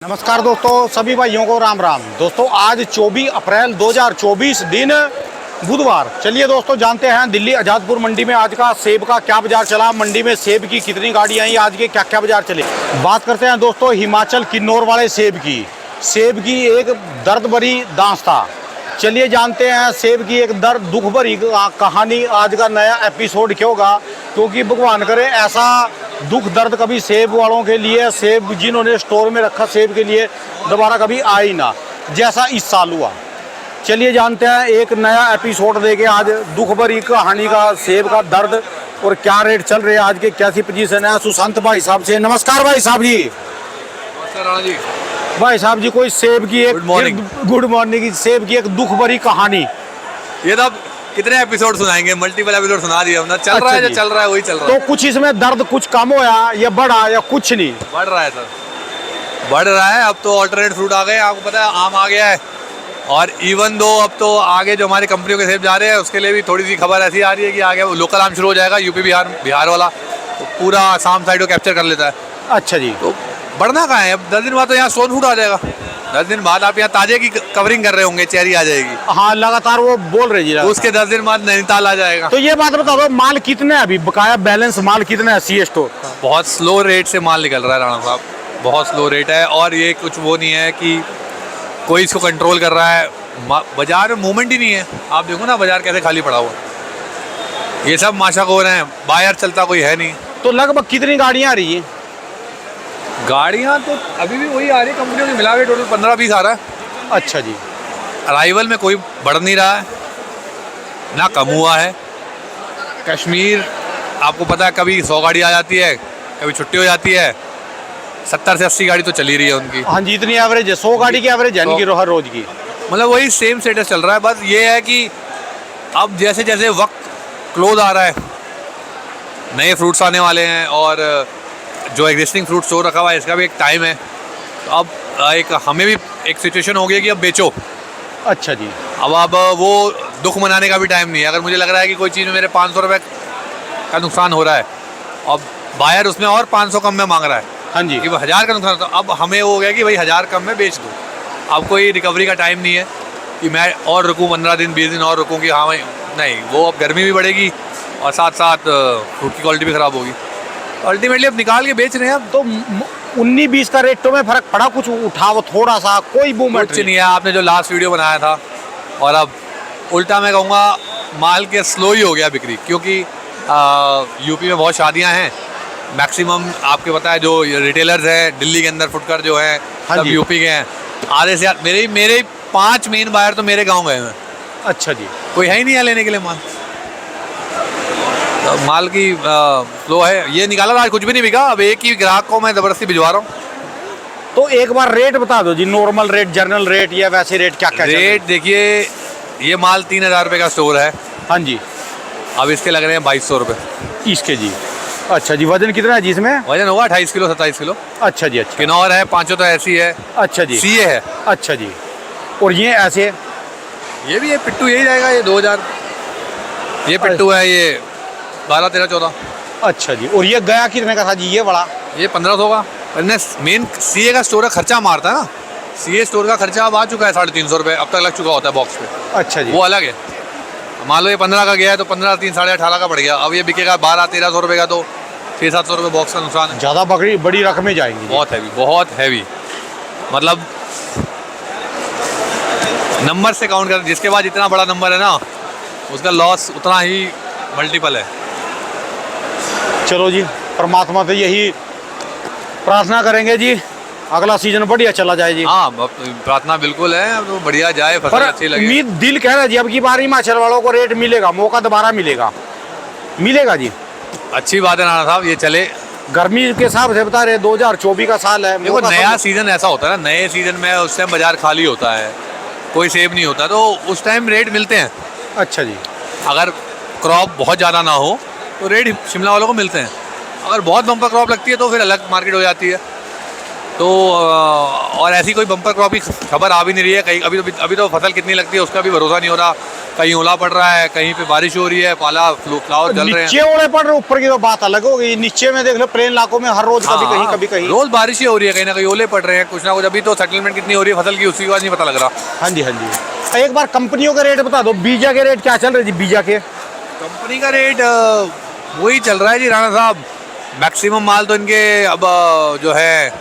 नमस्कार दोस्तों, सभी भाइयों को राम राम। दोस्तों आज 24 अप्रैल 2024 दिन बुधवार। चलिए दोस्तों जानते हैं दिल्ली आज़ादपुर मंडी में आज का सेब का क्या बाजार चला, मंडी में सेब की कितनी गाड़ियाँ आई, आज के क्या क्या बाजार चले। बात करते हैं दोस्तों हिमाचल किन्नौर वाले सेब की। सेब की एक दर्द भरी दास्तां। चलिए जानते हैं सेब की एक दर्द दुख भरी कहानी। आज का नया एपिसोड क्या होगा, क्योंकि भगवान करे ऐसा दुख दर्द कभी सेब वालों के लिए, सेब जिन्होंने स्टोर में रखा सेब के लिए दोबारा कभी आए ही ना, जैसा इस साल हुआ। चलिए जानते हैं एक नया एपिसोड देके आज दुख भरी कहानी का, सेब का दर्द और क्या रेट चल रहे हैं आज के, कैसी पोजीशन है। सुशांत भाई साहब से नमस्कार भाई साहब जी। नमस्कार जी। भाई साहब जी कोई सेब की एक गुड मॉर्निंग की सेब की एक दुख भरी कहानी। ये तो अब कितने एपिसोड सुनाएंगे, मल्टीपल एपिसोड सुना दिया हमने। चल रहा है जो चल रहा है वही चल रहा है। तो कुछ इसमें दर्द कुछ कम होया या बढ़ा या कुछ नहीं? बढ़ रहा है सर, बढ़ रहा है। अब तो ऑल्टरनेट फ्रूट आ गए, आपको पता है आम आ गया है। और इवन दो अब तो आगे जो हमारी कंपनियों के सेब जा रहे हैं उसके लिए भी थोड़ी सी खबर ऐसी आ रही है कि आगे लोकल आम शुरू हो जाएगा। यूपी बिहार वाला तो पूरा आसाम साइड को कैप्चर कर लेता है। अच्छा जी। तो बढ़ना कहाँ है, अब 10 दिन बाद तो यहाँ स्टोन फ्रूट आ जाएगा। 10 दिन बाद आप यहाँ ताजे की कवरिंग कर रहे होंगे, चेरी आ जाएगी। हाँ लगातार वो बोल रहे जी। उसके 10 दिन बाद नैनीताल आ जाएगा। तो ये बात बता दो, माल कितना है अभी बकाया बैलेंस, माल कितना है सी स्टोर? बहुत स्लो रेट से माल निकल रहा है राणा साहब, बहुत स्लो रेट है। और ये कुछ वो नहीं है कि कोई इसको कंट्रोल कर रहा है। बाजार में मूवमेंट ही नहीं है। आप देखो ना बाजार कैसे खाली पड़ा हुआ। ये सब माशाखोर हैं, बायर चलता कोई है नहीं। तो लगभग कितनी गाड़ियाँ आ रही है? गाड़ियाँ तो अभी भी वही आ रही है, कंपनियों की मिला के टोटल 15-20 आ रहा है। अच्छा जी। अराइवल में कोई बढ़ नहीं रहा है ना कम हुआ है। कश्मीर आपको पता है कभी 100 गाड़ी आ जाती है, कभी छुट्टी हो जाती है। 70 से 80 गाड़ी तो चली रही है उनकी। हाँ जी, इतनी एवरेज है, 100 गाड़ी की एवरेज है इनकी हर रोज की। मतलब वही सेम स्टेटस चल रहा है। बस ये है कि अब जैसे जैसे वक्त क्लोज आ रहा है, नए फ्रूट्स आने वाले हैं और जो एग्जिस्टिंग फ्रूट स्टोर रखा हुआ है इसका भी एक टाइम है। तो अब एक हमें भी एक सिचुएशन हो गई कि अब बेचो। अच्छा जी। अब वो दुख मनाने का भी टाइम नहीं है। अगर मुझे लग रहा है कि कोई चीज़ में मेरे 500 रुपये का नुकसान हो रहा है, अब बायर उसमें और 500 कम में मांग रहा है। हाँ जी। कि वो 1000 का नुकसान होता, अब हमें हो गया कि भाई 1000 कम में बेच दो। अब कोई रिकवरी का टाइम नहीं है कि मैं और रुकूँ 15 दिन 20 दिन और रुकूँ कि हाँ भाई नहीं। वो अब गर्मी भी बढ़ेगी और साथ साथ फ्रूट की क्वालिटी भी ख़राब होगी। अल्टीमेटली अब निकाल के बेच रहे हैं। अब तो 19-20 का रेटों में फर्क पड़ा, कुछ उठाओ थोड़ा सा, कोई मूवमेंट कुछ नहीं है। आपने जो लास्ट वीडियो बनाया था, और अब उल्टा मैं कहूँगा माल के स्लो ही हो गया बिक्री, क्योंकि यूपी में बहुत शादियाँ हैं। मैक्सिमम आपके पता है जो रिटेलर्स हैं दिल्ली के अंदर फुटकर जो हैं सब यूपी के हैं। आधे से मेरे 5 मेन बायर तो मेरे गाँव गए हैं। अच्छा जी। कोई है ही नहीं है लेने के लिए माल। तो माल की फ्लो है। ये निकाला था आज कुछ भी नहीं बिका। अब एक ही ग्राहक को मैं ज़बरदस्ती भिजवा रहा हूँ। तो एक बार रेट बता दो जी, नॉर्मल रेट, जनरल रेट या वैसे रेट क्या क्या रेट देखिए, ये माल 3000 रुपये का स्टोर है। हाँ जी। अब इसके लग रहे हैं 2200 रुपये इसके जी। अच्छा जी। वजन कितना है जी इसमें? वजन होगा 28 किलो 27 किलो। अच्छा जी। अच्छा। किन्नौर है, पाँचों तो ऐसी है। अच्छा जी। सीए है। अच्छा जी। और ये ऐसे? ये भी है पिट्टू, यही जाएगा ये 2000। ये पिट्टू है, ये 12 13 14। अच्छा जी। और ये गया कितने का था जी ये बड़ा? ये 1500 का। मेन सीए का स्टोर का खर्चा मारता है ना। सीए स्टोर का खर्चा अब आ चुका है 350 रुपये, अब तक लग चुका होता है बॉक्स पे। अच्छा जी। वो अलग है। मान लो ये 15 का गया है तो 15 3 18.5 का पड़ गया। अब ये बिकेगा 12-1300 रुपये का, तो 600-700 रुपये बॉक्स का नुकसान है। ज़्यादा बड़ी रकमें जाएंगी। बहुत हैवी, बहुत हैवी। मतलब नंबर से काउंट कर, जिसके बाद जितना बड़ा नंबर है ना उसका लॉस उतना ही मल्टीपल है। चलो जी, परमात्मा से यही प्रार्थना करेंगे जी अगला सीजन बढ़िया चला जाए जी। हाँ प्रार्थना बिल्कुल है, तो बढ़िया जाए, फसल अच्छी लगे। उम्मीद दिल कह रहा है जी अब की बार हिमाचल वालों को रेट मिलेगा, मौका दोबारा मिलेगा जी। अच्छी बात है नाना साहब, ये चले। गर्मी के हिसाब से बता रहे 2024 का साल है। देखो नया सीजन ऐसा होता है ना, नए सीजन में उस टाइम बाजार खाली होता है, कोई सेब नहीं होता, तो उस टाइम रेट मिलते हैं। अच्छा जी। अगर क्रॉप बहुत ज़्यादा ना हो तो रेट शिमला वालों को मिलते हैं। अगर बहुत बम्पर क्रॉप लगती है तो फिर अलग मार्केट हो जाती है। तो और ऐसी कोई बम्पर क्रॉप की खबर आ भी नहीं रही है कहीं। अभी तो फसल कितनी लगती है उसका भी भरोसा नहीं हो रहा। कहीं ओला पड़ रहा है, कहीं पे बारिश हो रही है, पाला फ्लावर जल रहे हैं। नीचे ओले पड़ रहे, ऊपर की तो बात अलग हो गई। नीचे में देख लो प्लेन इलाकों में हर रोज कभी कहीं रोज बारिश ही हो रही है, कहीं ना कहीं ओले पड़ रहे हैं कुछ ना कुछ। अभी तो सेटलमेंट कितनी हो रही है फसल की, उसकी बात नहीं पता लग रहा। हाँ जी हाँ जी। एक बार कंपनियों के रेट बता दो, बीजा के रेट क्या चल रहे जी? बीजा के कंपनी का रेट वही चल रहा है जी राणा साहब। मैक्सिमम माल तो इनके अब जो है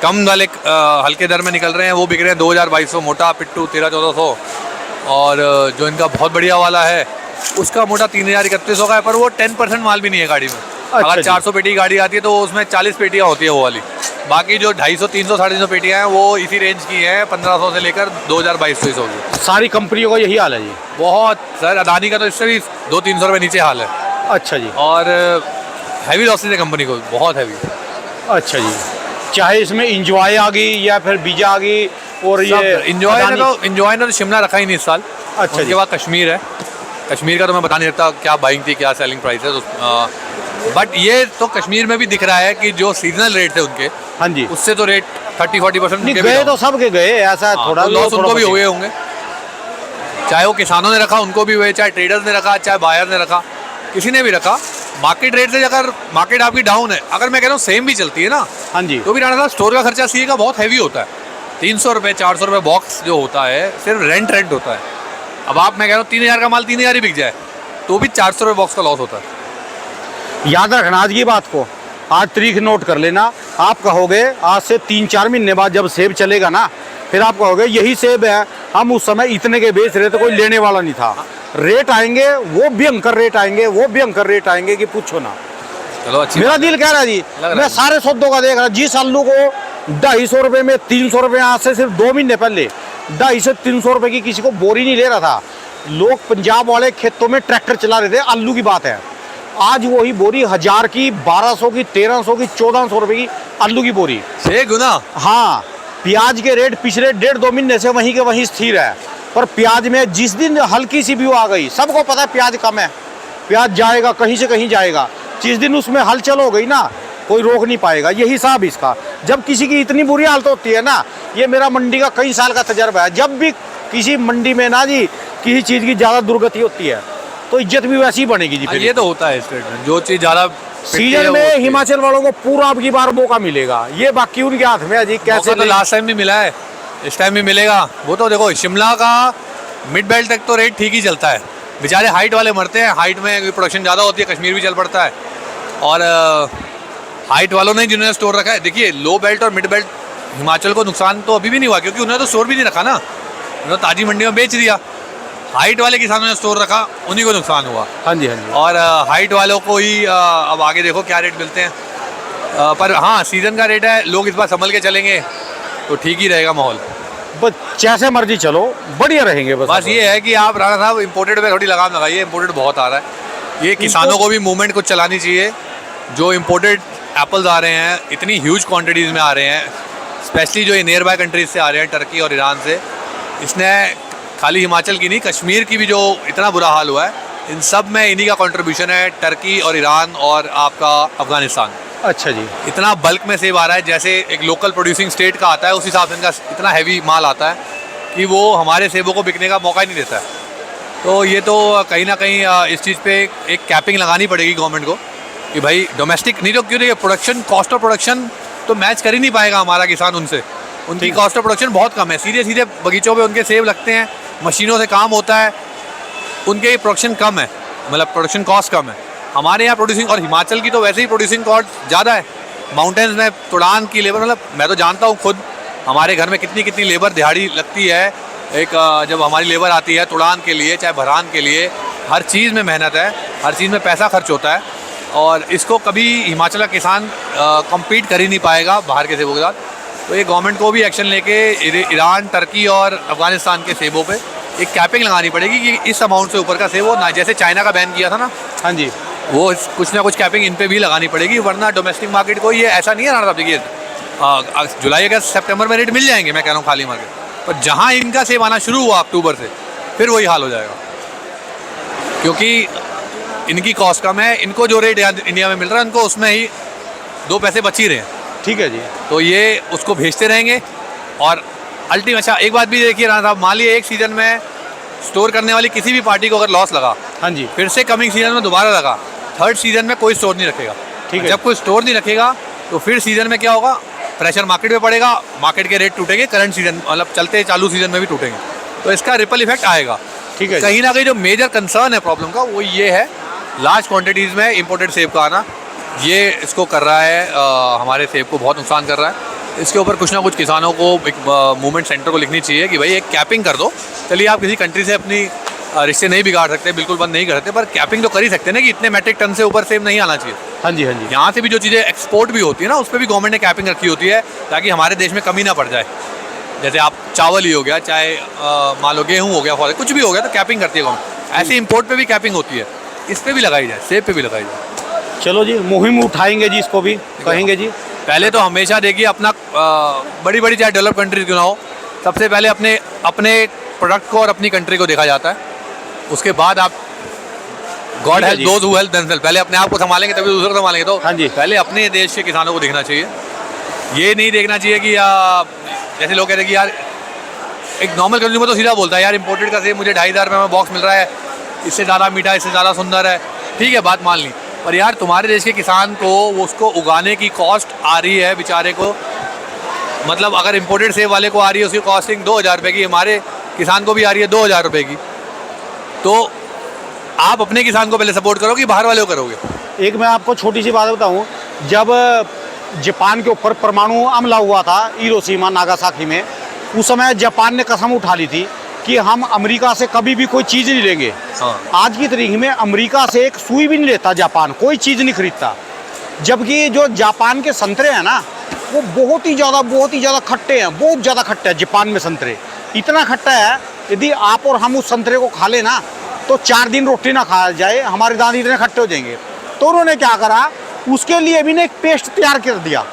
कम वाले हल्के दर में निकल रहे हैं, वो बिक रहे हैं 2200 मोटा पिट्टू 1300-1400, और जो इनका बहुत बढ़िया वाला है उसका मोटा 3000-3100 का है, पर वो 10% माल भी नहीं है गाड़ी में। अच्छा अगर जी। 400 पेटी की गाड़ी आती है तो उसमें 40 पेटियाँ होती है वो वाली। बाकी जो 250, 300, 350 पेटियाँ हैं वो इसी रेंज की हैं, 1500 से लेकर 2200-2200 की। सारी कंपनियों का यही हाल है जी? बहुत सर, अदानी का तो इससे भी 200-300 रुपये नीचे हाल है। अच्छा जी। और हैवी लॉसेज है कंपनी को, बहुत हैवी। अच्छा जी। चाहे इसमें इंजॉय आ गई या फिर बीजा आ गई, और ये इंजॉय ने तो शिमला रखा ही नहीं इस साल। अच्छा उसके जी। बाद कश्मीर है। कश्मीर का तो मैं बता नहीं सकता क्या बाइंग थी, क्या सेलिंग प्राइस है, तो बट ये तो कश्मीर में भी दिख रहा है कि जो सीजनल रेट थे उनके, हाँ जी, उससे तो रेट 30-40% नहीं गए तो सब के गए, ऐसा थोड़ा लॉस उनको भी हुए होंगे। चाहे वो किसानों ने रखा उनको भी हुए, चाहे ट्रेडर्स ने रखा, चाहे बायर ने रखा, किसी ने भी रखा। मार्केट रेट से अगर मार्केट आपकी डाउन है, अगर मैं कह रहा हूँ सेम भी चलती है ना, हाँ जी, तो भी राणा साहब स्टोर का खर्चा सीए का बहुत हैवी होता है। 300 रुपये 400 रुपये बॉक्स जो होता है सिर्फ रेंट होता है। अब आप, मैं कह रहा हूँ 3000 का माल 3000 ही बिक जाए तो भी 400 रुपये बॉक्स का लॉस होता है। याद रखना आज की बात को, आज तारीख नोट कर लेना। आप कहोगे आज से 3-4 महीने बाद जब सेब चलेगा ना, फिर आप कहोगे यही सेब है, हम उस समय इतने के बेच रहे थे, कोई लेने वाला नहीं था। रेट आएंगे, वो भयंकर रेट आएंगे, वो भयंकर रेट आएंगे कि पूछो ना। चलो अच्छी मेरा दिल कह रहा है जी, मैं सारे सौदों का देख रहा, जिस आलू को 250 रुपये में 300 रुपये, आज से सिर्फ 2 महीने पहले 250-300 रुपये की किसी को बोरी नहीं ले रहा था। लोग पंजाब वाले खेतों में ट्रैक्टर चला रहे थे, आलू की बात है। आज वही बोरी 1000 की, 1200 की, 1300 की, 1400 रुपये की आलू की बोरी। 6 गुना। हाँ, प्याज के रेट पिछले 1.5-2 महीने से वहीं के वहीं स्थिर है, पर प्याज में जिस दिन हल्की सी भी आ गई, सबको पता है प्याज कम है, प्याज जाएगा कहीं से कहीं जाएगा। जिस दिन उसमें हलचल हो गई ना, कोई रोक नहीं पाएगा। यही हिसाब इसका। जब किसी की इतनी बुरी हालत होती है ना, ये मेरा मंडी का कई साल का तजर्बा है, जब भी किसी मंडी में ना जी किसी चीज़ की ज़्यादा दुर्गति होती है तो इज्जत भी वैसी ही बनेगी जी। फिर ये तो होता है स्टेट में, जो चीज़ ज़्यादा सीजन में हिमाचल वालों को पूरा अब की बार मौका मिलेगा, ये बाकी उनके हाथ में है जी। कैसे तो लास्ट टाइम भी मिला है, इस टाइम भी मिलेगा। वो तो देखो शिमला का मिड बेल्ट तक तो रेट ठीक ही चलता है, बेचारे हाइट वाले मरते हैं। हाइट में प्रोडक्शन ज़्यादा होती है, कश्मीर भी चल पड़ता है। और हाइट वालों ने जिन्होंने स्टोर रखा है, देखिए लो बेल्ट और मिड बेल्ट हिमाचल को नुकसान तो अभी भी नहीं हुआ, क्योंकि उन्होंने तो स्टोर भी नहीं रखा ना, उन्होंने ताजी मंडी में बेच दिया। हाइट वाले किसानों ने स्टोर रखा, उन्हीं को नुकसान हुआ। हाँ जी, हाँ जी। और हाइट वालों को ही अब आगे देखो क्या रेट मिलते हैं। पर हाँ, सीज़न का रेट है, लोग इस बार संभल के चलेंगे तो ठीक ही रहेगा माहौल। बस जैसे मर्जी चलो, बढ़िया रहेंगे। बस ये है कि आप राणा साहब इम्पोर्टेड पे थोड़ी लगाम लगाइए, इम्पोर्टेड बहुत आ रहा है। ये किसानों को भी मूवमेंट कुछ चलानी चाहिए। जो इम्पोर्टेड एप्पल्स आ रहे हैं, इतनी ह्यूज क्वांटिटीज़ में आ रहे हैं, स्पेशली जो ये नियर बाय कंट्रीज से आ रहे हैं, टर्की और ईरान से, इसने खाली हिमाचल की नहीं, कश्मीर की भी जो इतना बुरा हाल हुआ है, इन सब में इन्हीं का कंट्रीब्यूशन है। टर्की और ईरान और आपका अफगानिस्तान। अच्छा जी। इतना बल्क में सेब आ रहा है, जैसे एक लोकल प्रोड्यूसिंग स्टेट का आता है उस हिसाब से इनका इतना हैवी माल आता है कि वो हमारे सेबों को बिकने का मौका ही नहीं देता है। तो ये तो कहीं ना कहीं इस चीज़ पे एक कैपिंग लगानी पड़ेगी गवर्नमेंट को कि भाई डोमेस्टिक नहीं, तो क्यों देखिए प्रोडक्शन, कॉस्ट ऑफ प्रोडक्शन तो मैच कर ही नहीं पाएगा हमारा किसान उनसे। उनकी कॉस्ट ऑफ प्रोडक्शन बहुत कम है, सीधे सीधे बगीचों पे उनके सेब लगते हैं, मशीनों से काम होता है, उनके प्रोडक्शन कम है, मतलब प्रोडक्शन कॉस्ट कम है। हमारे यहाँ प्रोड्यूसिंग, और हिमाचल की तो वैसे ही प्रोड्यूसिंग कॉस्ट ज़्यादा है। माउंटेन्स में तुड़ान की लेबर, मतलब मैं तो जानता हूँ खुद, हमारे घर में कितनी कितनी लेबर दिहाड़ी लगती है। एक जब हमारी लेबर आती है तुड़ान के लिए, चाहे भरान के लिए, हर चीज़ में मेहनत है, हर चीज़ में पैसा खर्च होता है, और इसको कभी हिमाचल का किसान कम्पीट कर ही नहीं पाएगा बाहर के सेबों के साथ। तो ये गवर्नमेंट को भी एक्शन लेके ईरान, टर्की और अफगानिस्तान के सेबों पे एक कैपिंग लगानी पड़ेगी कि इस अमाउंट से ऊपर का सेब हो ना, जैसे चाइना का बैन किया था ना। हाँ जी, वो कुछ ना कुछ कैपिंग इन पे भी लगानी पड़ेगी, वरना डोमेस्टिक मार्केट को ये ऐसा नहीं है राणा साहब। देखिए जुलाई, अगस्त, सितंबर में रेट मिल जाएंगे, मैं कह रहा हूँ खाली मार्केट, पर जहाँ इनका सेब आना शुरू हुआ अक्टूबर से, फिर वही हाल हो जाएगा, क्योंकि इनकी कॉस्ट कम है। इनको जो रेट इंडिया में मिल रहा है, उनको उसमें ही 2 पैसे बच ही रहे हैं। ठीक है जी। तो ये उसको भेजते रहेंगे। और अल्टीमेट, अच्छा एक बात भी देखिए राणा साहब, मान लीजिए एक सीज़न में स्टोर करने वाली किसी भी पार्टी को अगर लॉस लगा, हाँ जी, फिर से कमिंग सीजन में दोबारा लगा, थर्ड सीजन में कोई स्टोर नहीं रखेगा। ठीक है। जब कोई स्टोर नहीं रखेगा तो फिर सीजन में क्या होगा, प्रेशर मार्केट में पड़ेगा, मार्केट के रेट टूटेंगे, करंट सीजन मतलब चलते चालू सीजन में भी टूटेंगे, तो इसका रिपल इफेक्ट आएगा। ठीक है। कहीं ना कहीं जो मेजर कंसर्न है प्रॉब्लम का वो ये है, लार्ज क्वांटिटीज़ में इंपोर्टेड सेब का आना, ये इसको कर रहा है हमारे सेब को बहुत नुकसान कर रहा है। इसके ऊपर कुछ ना कुछ किसानों को एक मूवमेंट सेंटर को लिखनी चाहिए कि भाई एक कैपिंग कर दो। चलिए आप किसी कंट्री से अपनी रिश्ते नहीं बिगाड़ सकते, बिल्कुल बंद नहीं कर सकते, पर कैपिंग तो कर ही सकते हैं ना कि इतने मैट्रिक टन से ऊपर सेब नहीं आना चाहिए। हाँ जी, हाँ जी। यहाँ से भी जो चीज़ें एक्सपोर्ट भी होती है ना, उस पर भी गवर्नमेंट ने कैपिंग रखी होती है ताकि हमारे देश में कमी ना पड़ जाए। जैसे आप चावल ही हो गया, चाहे मान लो गेहूँ हो गया, फॉर कुछ भी हो गया, तो कैपिंग करती है गवर्नमेंट। ऐसे इंपोर्ट पे भी कैपिंग होती है, इस पर भी लगाई जाए, सेब पे भी लगाई जाए। चलो जी, मुहिम उठाएंगे जी, इसको भी कहेंगे जी। पहले तो हमेशा देखिए अपना बड़ी बड़ी चाहे डेवलप कंट्रीज क्यों ना हो, सबसे पहले अपने प्रोडक्ट को और अपनी कंट्री को देखा जाता है। उसके बाद आप God help those who help themselves, पहले अपने आप को संभालेंगे तभी दूसरों को संभालेंगे। तो हाँ जी, पहले अपने देश के किसानों को देखना चाहिए। ये नहीं देखना चाहिए कि जैसे लोग कहते हैं कि यार एक नॉर्मल कंज्यूमर तो सीधा बोलता है यार इंपोर्टेड का सेब मुझे 2,500 रुपये में बॉक्स मिल रहा है, इससे ज़्यादा मीठा, इससे ज़्यादा सुंदर है, ठीक है बात मान ली, पर यार तुम्हारे देश के किसान को उसको उगाने की कॉस्ट आ रही है बेचारे को, मतलब अगर इंपोर्टेड सेब वाले को आ रही है उसकी कॉस्टिंग 2,000 रुपये की, हमारे किसान को भी आ रही है 2,000 रुपये की, तो आप अपने किसान को पहले सपोर्ट करो कि बाहर वाले को करोगे। एक मैं आपको छोटी सी बात बताऊं, जब जापान के ऊपर परमाणु हमला हुआ था हिरोशिमा नागासाकी में, उस समय जापान ने कसम उठा ली थी कि हम अमेरिका से कभी भी कोई चीज़ नहीं लेंगे। हाँ। आज की तारीख में अमेरिका से एक सुई भी नहीं लेता जापान, कोई चीज़ नहीं खरीदता। जबकि जो जापान के संतरे हैं ना, वो बहुत ही ज़्यादा खट्टे हैं, बहुत ज़्यादा खट्टे हैं जापान में संतरे। इतना खट्टा है, यदि आप और हम उस संतरे को खा लेना तो 4 दिन रोटी ना खाया जाए, हमारे दांत इतने खट्टे हो जाएंगे। तो उन्होंने क्या करा, उसके लिए भी ने एक पेस्ट तैयार कर दिया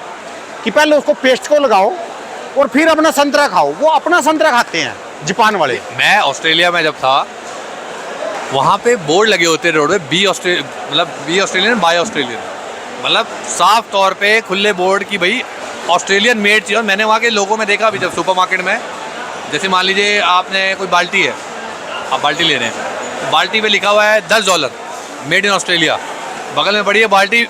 कि पहले उसको पेस्ट को लगाओ और फिर अपना संतरा खाओ। वो अपना संतरा खाते हैं जापान वाले। मैं ऑस्ट्रेलिया में जब था, वहाँ पे बोर्ड लगे होते रोड पे, बी ऑस्ट्रेलियन बाय ऑस्ट्रेलियन, मतलब साफ तौर पे खुले बोर्ड की भाई ऑस्ट्रेलियन मेड चाहिए। और मैंने वहाँ के लोगों में देखा भी, जब सुपरमार्केट में जैसे मान लीजिए आपने कोई बाल्टी है, आप बाल्टी ले रहे हैं, बाल्टी पे लिखा हुआ है $10 मेड इन ऑस्ट्रेलिया, बगल में पड़ी है बाल्टी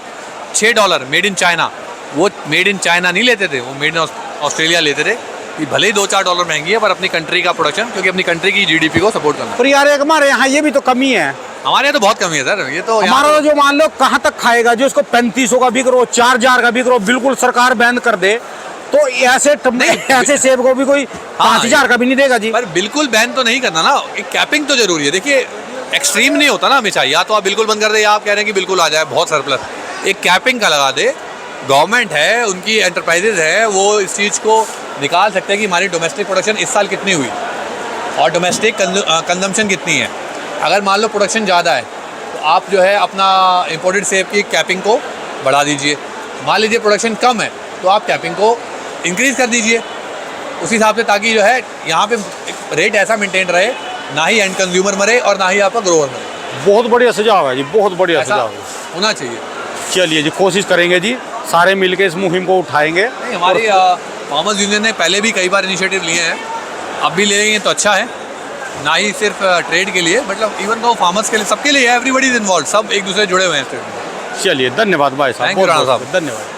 $6 मेड इन चाइना। वो मेड इन चाइना नहीं लेते थे, वो मेड इन ऑस्ट्रेलिया लेते थे कि भले ही $2-4 महंगी है पर अपनी कंट्री का प्रोडक्शन, क्योंकि अपनी कंट्री की जीडीपी को सपोर्ट करना। पर यार एक हमारे यहाँ ये भी तो कमी है। हमारे यहाँ तो बहुत कमी है सर, ये तो हमारा जो मान लो कहाँ तक खाएगा, जो इसको 3500 का बिक रहा, 4,000 का बिक रहा, बिल्कुल सरकार बैन कर दे तो ऐसे सेब को भी कोई 5,000 का भी नहीं देगा जी। पर बिल्कुल बैन तो नहीं करना ना, एक कैपिंग तो जरूरी है। देखिए एक्सट्रीम नहीं होता ना हमेशा, या तो आप बिल्कुल बंद कर दे या आप कह रहे हैं कि बिल्कुल आ जाए बहुत सरप्लस। एक कैपिंग का लगा दे, गवर्नमेंट है, उनकी एंटरप्राइजेज है, वो इस चीज़ को निकाल सकते हैं कि हमारी डोमेस्टिक प्रोडक्शन इस साल कितनी हुई और डोमेस्टिक कंजम्पशन कितनी है। अगर मान लो प्रोडक्शन ज़्यादा है तो आप जो है अपना इंपोर्टेड सेब की कैपिंग को बढ़ा दीजिए। मान लीजिए प्रोडक्शन कम है तो आप कैपिंग को इंक्रीज़ कर दीजिए उस हिसाब से, ताकि जो है यहाँ पे रेट ऐसा मेंटेन रहे, ना ही एंड कंज्यूमर मरे और ना ही आपका ग्रोवर मरे। बहुत बढ़िया सुझाव है जी, बहुत बढ़िया ऐसा सुझाव है, होना चाहिए। चलिए जी, कोशिश करेंगे जी, सारे मिलके इस मुहिम को उठाएंगे। नहीं, हमारी फार्मर्स यूनियन ने पहले भी कई बार इनिशिएटिव लिए हैं, अब भी ले लेंगे तो अच्छा है, ना ही सिर्फ ट्रेड के लिए, मतलब इवन तो फार्मर्स के लिए, सबके लिए, एवरीबडी इज इन्वॉल्व, सब एक दूसरे जुड़े हुए हैं। चलिए धन्यवाद भाई साहब, Thank you, राणा साहब। धन्यवाद।